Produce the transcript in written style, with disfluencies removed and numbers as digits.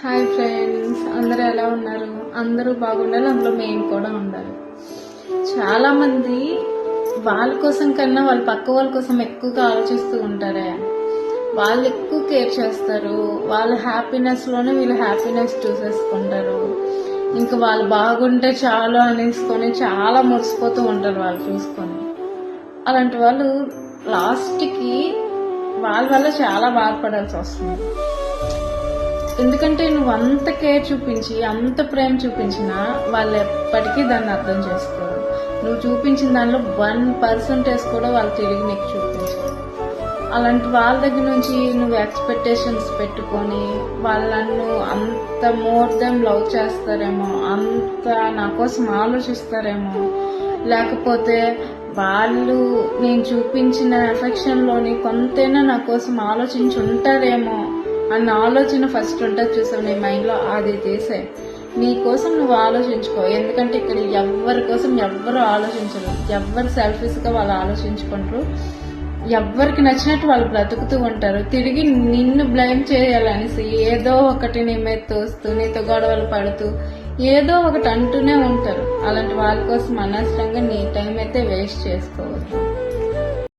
Hi friends, అందరూ ఎలా ఉన్నారు? అందరూ బాగుండాలి, అందులో మేము కూడా ఉండాలి. చాలామంది వాళ్ళ కోసం కన్నా వాళ్ళ పక్క వాళ్ళ కోసం ఎక్కువగా ఆలోచిస్తూ ఉంటారే. వాళ్ళు ఎక్కువ కేర్ చేస్తారు. వాళ్ళ హ్యాపీనెస్లోనే వీళ్ళు హ్యాపీనెస్ చూసేసుకుంటారు. ఇంకా వాళ్ళు బాగుంటే చాలు అనేసుకొని చాలా మురిసిపోతూ ఉంటారు వాళ్ళు చూసుకొని. అలాంటి వాళ్ళు లాస్ట్కి వాళ్ళ వల్ల చాలా బాధపడాల్సి వస్తుంది. ఎందుకంటే నువ్వు అంత కేర్ చూపించి అంత ప్రేమ చూపించినా వాళ్ళు ఎప్పటికీ దాన్ని అర్థం చేసుకోరు. నువ్వు చూపించిన దానిలో 1% కూడా వాళ్ళు తిరిగి నీకు చూపించరు. అలాంటి వాళ్ళ దగ్గర నుంచి నువ్వు ఎక్స్పెక్టేషన్స్ పెట్టుకొని వాళ్ళను అంత మోర్ దెన్ లవ్ చేస్తారేమో, అంత నా కోసం ఆలోచిస్తారేమో, లేకపోతే వాళ్ళు నేను చూపించిన ఎఫెక్షన్లోని కొంతైనా నా కోసం ఆలోచించి ఉంటారేమో అన్న ఆలోచన ఫస్ట్ ఉంటుంది చూసావు నీ మైండ్లో. అది తీసే నీ కోసం నువ్వు ఆలోచించుకో. ఎందుకంటే ఇక్కడ ఎవరి కోసం ఎవ్వరు ఆలోచించరు. ఎవ్వరు సెల్ఫిష్గా వాళ్ళు ఆలోచించుకుంటారు. ఎవ్వరికి నచ్చినట్టు వాళ్ళు బ్రతుకుతూ ఉంటారు. తిరిగి నిన్ను బ్లేమ్ చేయాలనేసి ఏదో ఒకటి నీ మీద తోస్తూ నీతో గొడవలు పడుతూ ఏదో ఒకటి అంటూనే ఉంటారు. అలాంటి వాళ్ళ కోసం అనవసరంగా నీ టైం అయితే వేస్ట్ చేసుకోవద్దు.